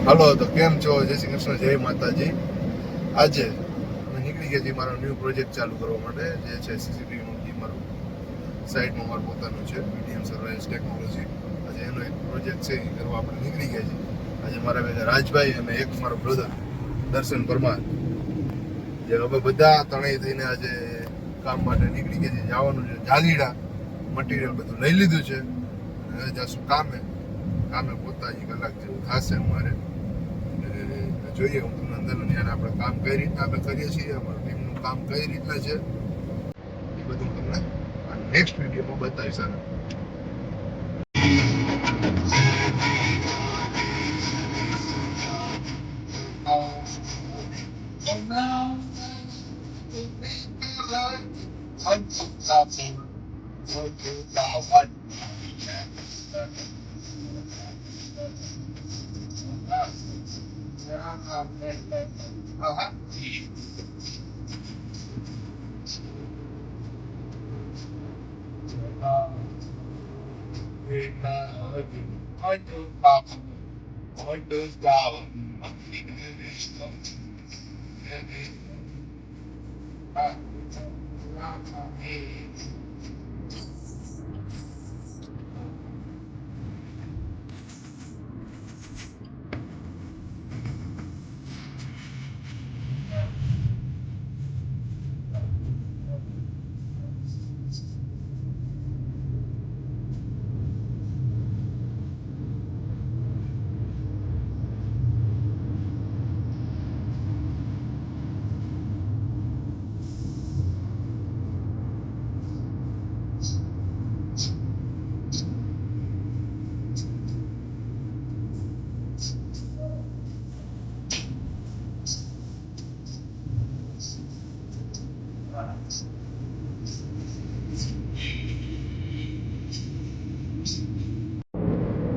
હાલો તો કેમ છો? જય શ્રી કૃષ્ણ, જય માતાજી. આજે અમે નીકળી ગયા છીએ મારો ન્યૂ પ્રોજેક્ટ ચાલુ કરવા માટે, જે છે સીસીટીવીનું જે મારું સાઇડમાં મારું પોતાનું છે, મીડિયમ સર્વેલન્સ ટેકનોલોજી. આજે એનો એક પ્રોજેક્ટ છે, એ કરવા આપણે નીકળી ગયા છીએ. આજે મારા ભેગા રાજભાઈ અને એક મારો બ્રધર દર્શન પરમાર, જે હવે બધા ત્રણેય થઈને આજે કામ માટે નીકળી ગયા છે. જવાનું છે જાલીડા, મટીરિયલ બધું લઈ લીધું છે. હવે જશું કામે પોતા કલાક જેવું થશે અમારે. જોઈએ હું તમને અંદરનું જ્ઞાન આપણે કામ કઈ રીતના અમે કરીએ છીએ, અમારું ટીમનું કામ કઈ રીતના છે, એ બધું તમને નેક્સ્ટ વિડીયોમાં બતાવીશ.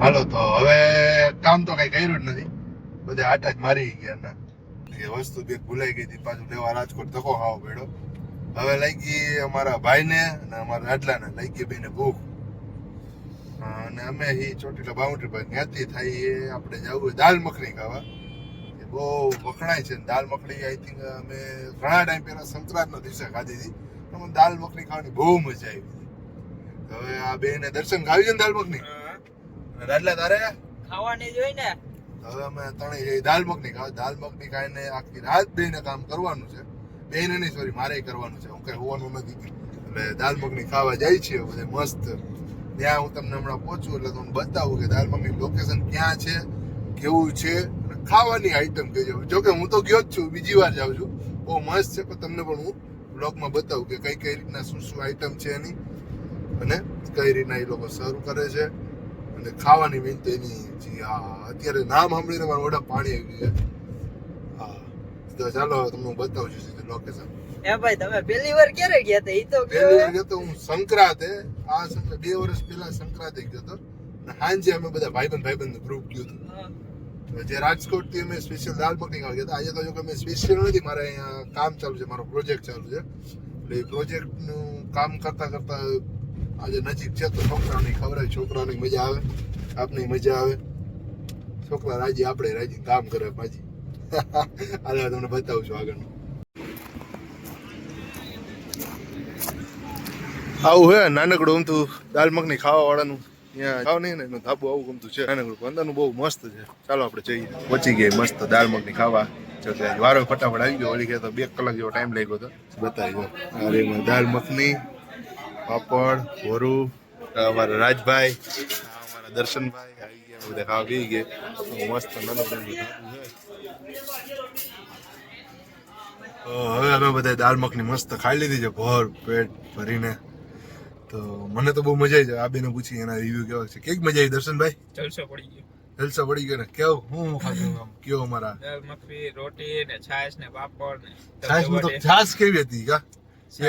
હાલો તો હવે કામ તો કઈ કર્યું જ નથી, બધે આટા જ મારી ગયા. એ વસ્તુ બે ભૂલાઈ ગઈ હતી, પાછું લેવા રાજકોટ ધક્કો ખાવો પડ્યો. હવે લઈ ગઈ અમારા ભાઈને અને અમારા લાડલાને લઈ ગઈ બેને ભૂખ. અને અમે એ ચોટીલા બાઉન્ડ્રી પર ત્યાંથી થાય એ આપણે જવું હોય દાલ મખણી ખાવા. એ બહુ વખણાય છે. દાલ મખણી આઈ થિંક અમે ઘણા ટાઈમ પહેલા સંક્રાંતના દિવસે ખાધી હતી. મને દાલ મખણી ખાવાની બહુ મજા આવી હતી. હવે આ બેને દર્શન ખાવી છે ને દાલ મખણી. લાડલા તારે ખાવાની જોઈ ને. હવે અમે ત્રણેય દાલ મખની ખાઈને આખી રાત બેને કામ કરવાનું છે. બેને નહીં, સોરી, મારે કરવાનું છે. હું કઈ હોવાનું નથી. એટલે દાલ મખની ખાવા જાય છે બધે મસ્ત. ત્યાં હું તમને હમણાં પહોંચું એટલે તમને બતાવું કે દાલ મખની લોકેશન ક્યાં છે, કેવું છે, અને ખાવાની આઈટમ કઈ છે. જોકે હું તો ગયો જ છું, બીજી વાર જાઉં છું. બહુ મસ્ત છે, પણ તમને પણ હું બ્લોગમાં બતાવું કે કઈ રીતના શું આઈટમ છે એની, અને કઈ રીતના એ લોકો સર્વ કરે છે, અને ખાવાની મેન તો એની અત્યારે નામ સાંભળીને મારું મોઢા પાણી આવી ગયું. હા, તો ચાલો તમને હું બતાવું છું સીધું લોકેશન. એ ભાઈ તમે પહેલી વાર ક્યારે ગયા હતા? ઈ તો પહેલી વાર ગયો તો હું સંક્રાંતે, 2 વર્ષ પહેલા સંક્રાંતે ગયો હતો. અને સાંજે અમે બધા ભાઈબંધ ગ્રુપ ગયું હતું. જે રાજકોટ થી અમે સ્પેશિયલ દાલ મખની ખાવા ગયા હતા. આજે તો જો કે અમે સ્પેશિયલ નથી, મારે અહીંયા કામ ચાલુ છે, મારો પ્રોજેક્ટ ચાલુ છે. એટલે એ પ્રોજેક્ટનું કામ કરતા આજે નજીક છે તો છોકરાઓને ખવડાવે, છોકરાઓની મજા આવે, આપની મજા આવે. છોકરા રાજી, આપણે રાજી, કામ કરે પાછી. હાલ તમને બતાવું છું આગળનું. આવું હે નાનકડું અમથું દાલ મખની ખાવા વાળાનું. ત્યાં ખાવ નહીં ને એનું ધાબુ આવું ગમતું છે નાનકડું, અંદરનું બહુ મસ્ત છે. ચાલો આપણે જઈએ. પહોંચી ગયા મસ્ત દાલ મખની ખાવા. વારો ફટાફટ આવી ગયો. વળી ગયા તો 2 કલાક જેવો ટાઈમ લાગ્યો હતો. બતાવી ગયો. અરે દાલ મખની, પાપડ, ભોરું, અમારા રાજભાઈ, અમારા દર્શનભાઈ આવી ગયા. બધા ખાવા પી ગયા. મસ્ત નાનકડું છે. હવે અમે બધા દાલ મખની મસ્ત ખાઈ લીધી છે ભર પેટ ભરીને. તો મને તો બહુ મજા આવી જાય. આ બેને પૂછી એના રિવ્યુ કેવા છે. કેવી મજા આવી દર્શનભાઈ? જલસો પડી ગયો. જલસા પડી ગયો ને? કેવું હું ખાધું આમ કયો અમારા દાળ મખની, રોટી ને છાશ ને પાપડ ને. છાશ તો છાશ કેવી હતી? કા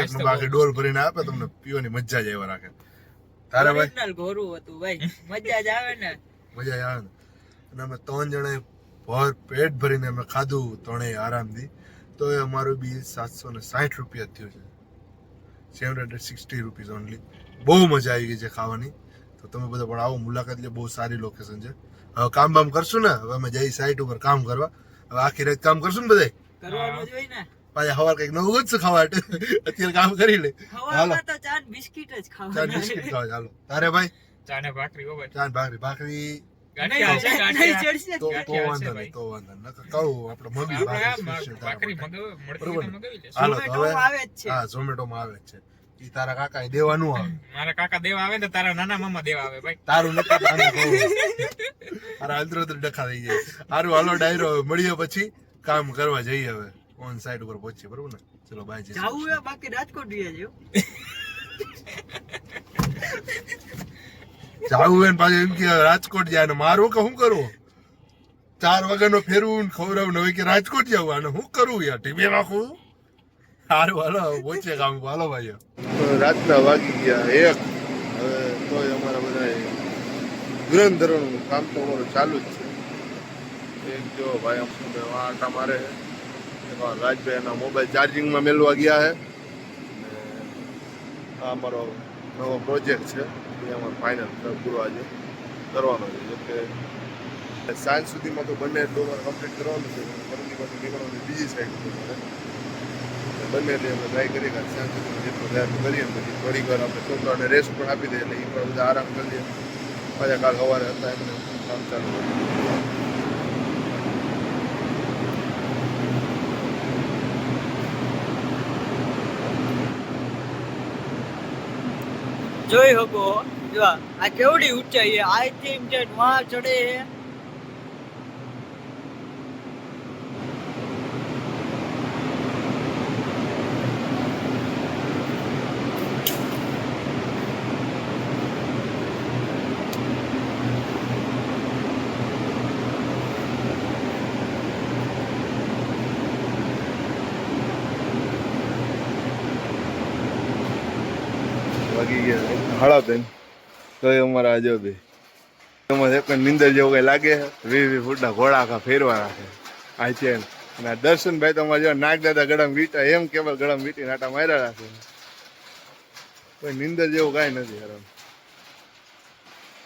એક નો બાકી ડોલ ભરીને આપે તમને, પીવાની મજા જ એવા રાખે. તારે ભાઈ ઓરિજિનલ ઘોરું હતું ભાઈ, મજા જ આવે ને. મજા આવે ને. અને અમે 3 જણાએ ભર પેટ ભરીને અમે ખાધું ત્રણેય આરામથી. તો એ અમારું બિલ 760 રૂપિયા થયું છે. 760 રૂપીઝ ઓનલી. બહુ મજા આવી ગઈ છે ખાવાની. તો તમે બધા પણ આવો, મુલાકાત લે. બહુ સારી લોકેશન છે. હવે કામ બામ કરશું ને, હવે અમે જઈ સાઈટ ઉપર કામ કરવા. હવે આખી રાત કામ કરશું ને બધાય. કરવાનું જ હોય ને. પાછા સવાર કઈક નવું ગોતશું ખાવા માટે. અત્યારે કામ કરી લે. હવામાં તો ચા ને બિસ્કિટ જ ચા ખાવાના. બિસ્કિટ ખાવા ચાલો. તારે ભાઈ ચા ને ભાખરી હો ભાઈ. ચા ભાખરી ભાખરી નહીં ચડશે. તો વાંધો નહીં, તો વાંધો નહીં. નકર કહું આપણે મગી ભાખરી હાલો તો હવે આવે જ છે. હા ઝોમેટોમાં આવે જ છે. ઈ તારા કાકા એ દેવાનું આવે. મારા કાકા દેવા આવે ને તારા નાના મામા દેવા આવે ભાઈ. તારું નથી તારું કહું. મારા અંતર ડખા થઈ જાય. સારું હાલો ડાયરો મળીએ પછી કામ કરવા જઈએ હવે. ઓન સાઈડ ઉપર પહોંચીએ બરોબર ને. ચલો બાય. જાવું હે બાકી રાજકોટ રહ્યા જેવું. જાવું હોય ને પાછું એમ કે રાજકોટ જાય ને મારું કે શું કરવું? 4 વાગ્યાનો ફેરવું ને ખવડાવું ને હવે કે રાજકોટ જવું આને શું કરવું યાર? ટીવી રાખવું. સારું હાલો પહોંચીએ કામ. હાલો ભાઈ રાતના વાગી ગયા 1. હવે તોય અમારા બધા ધુરંધરોનું કામ તો અમારું ચાલુ જ છે. એક જો ભાઈ આટા મારે છે. રાજભાઈ એના મોબાઈલ ચાર્જિંગમાં મેળવા ગયા છે. આ અમારો નવો પ્રોજેક્ટ છે એ અમારો ફાઇનલ પૂરો આજે કરવાનો છે. જેમ કે સાંજ સુધીમાં તો બંને ડોર કમ્પ્લીટ કરવાનું છે. પરમદીમાંથી નીકળવાનું બીજી સાઈડ ઉપર બંને અમે ટ્રાય કરીએ કે સાંજ સુધીમાં જેટલું તૈયાર કરીએ પછી થોડીક વાર આપણે છોકરાઓને રેસ્ટ પણ આપી દઈએ એટલે એ પણ બધા આરામ કરી દઈએ. પાછા કાલ સવારે હતા એમને કામ ચાલુ કરીએ. જોઈ શકો જો આ કેવડી ઊંચાઈ છે. આઈ થિંક કે વહાં ચડે છે. વાગી ગયા 7:30 તો એ અમારા આજો બે એમાં એક નિંદર જેવું કઈ લાગે 20 ફૂટના ઘોડા આખા ફેરવા રાખે આ છે. અને દર્શનભાઈ તો અમારે જો નાક દાદા ગળામાં વીટા એમ કેવલ ગળામાં વીટી નાટા માર્યા રાખે. કોઈ નિંદર જેવું કાંઈ નથી યાર.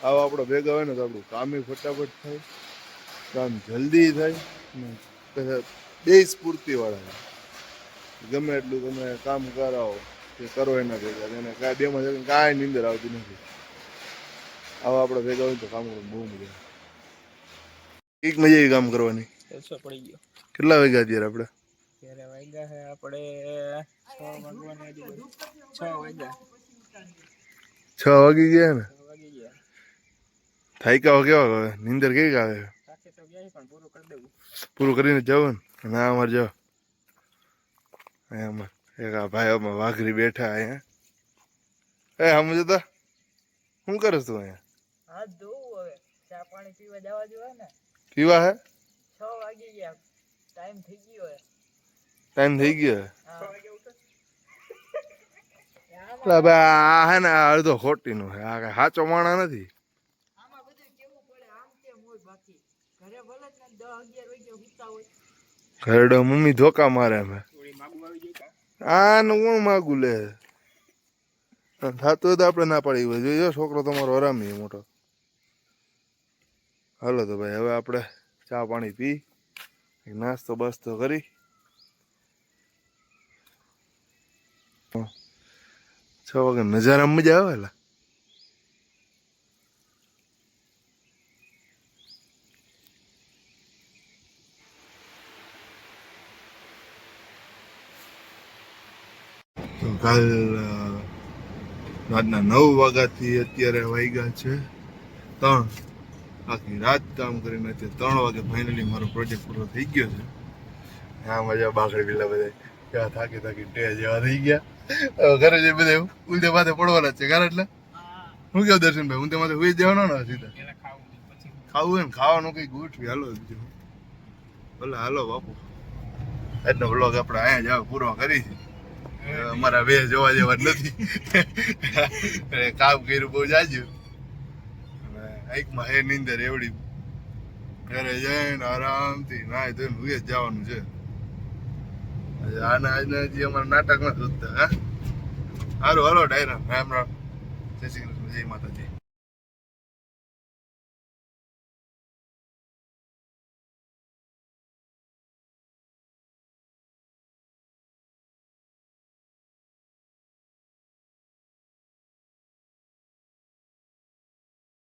આવો આપણો ભેગા હોય ને તો આપણું કામ ફટાફટ થાય, કામ જલ્દી થાય ને બે સ્ફૂર્તિ વાળા. ગમે એટલું તમે કામ કરાવો કે કરો એના ભેગા એને કાંઈ બેમાં કાંઈ નીંદર આવતી નથી. આવા આપણે ભેગા હોય તો કામ બહુ મજા આવે. એક મજા આવી કામ કરવાની. પડી ગયો. કેટલા વાગ્યા અત્યારે આપણે? ત્યારે વાગ્યા છે આપણે 6 વાગવાની આજુબાજુ. 6 વાગ્યા. 6 વાગી ગયા ને? 6 વાગી ગયા. થાક્યા કેવા આવે? નીંદર કેવી આવે? થાકે તો ગયા પણ પૂરું કરી દેવું. પૂરું કરીને જવું ને. ના અમારે જાઓ અમારે એક આ ભાઈ અમે વાઘરી બેઠા અહીંયા. એ સમજો તો શું કરે તું અહીંયા? હાથ ધોવું હવે. ચા પાણી પીવા જવા જોઈએ ને. પીવા હે? 6 વાગી ગયા. ટાઈમ થઈ ગયો હે. ટાઈમ થઈ ગયો? 6 વાગે ઉઠો. આ હે ને અડધો ખોટી નું હે. આ કઈ સાચો માણા નથી. આમાં બધું કેવું પડે આમ તેમ હોય. બાકી ઘરે ભલે જ 10 11 વાગે ઉઠતા હોય. ઘરડો મમ્મી ધોકા મારે અમે. થોડી માગું આવી જાય કા. આનું કોણ માગું લે? થતું તો આપણે ના પાડી હોય. જોજો છોકરો તમારો હરામી મોટો. હાલો તો ભાઈ હવે આપણે ચા પાણી પી નાસ્તો બાસ્તો કરી 6 વાગે નજારા મજા આવે. કાલ રાતના 9 વાગ્યાથી અત્યારે વાગ્યા છે 3. આખી રાત કામ કરીને અત્યારે 3 વાગે ફાઇનલી મારો પ્રોજેક્ટ પૂરો થઈ ગયો છે. હા મજા બાકડી પેલા બધા કેવા થાકી ટે જેવા થઈ ગયા. હવે ઘરે જે બધા ઉલટે માથે પડવાના છે ઘર. એટલે શું કેવું દર્શનભાઈ? ઊંધે માથે હુઈ જવાનો ને સીધા? ખાવું હોય ને ખાવાનું કઈ ગોઠવી. હાલો બીજું ભલે હાલો બાપુ. આજનો બ્લોગ આપણે અહીંયા જ પૂરો કરી છે. અમારા બે જોવા જેવા નથી. કામ કર્યું બહુ જાજુ. એકમાં હે નીંદર એવડી. ઘરે જઈને આરામથી નાય ધોઈને હુઈ જ જવાનું છે. આના આજના હજી અમારા નાટક નથી ઉતતા. હા સારું હાલો ડાયરા. રામ રામ. જય શ્રી કૃષ્ણ. જય માતાજી.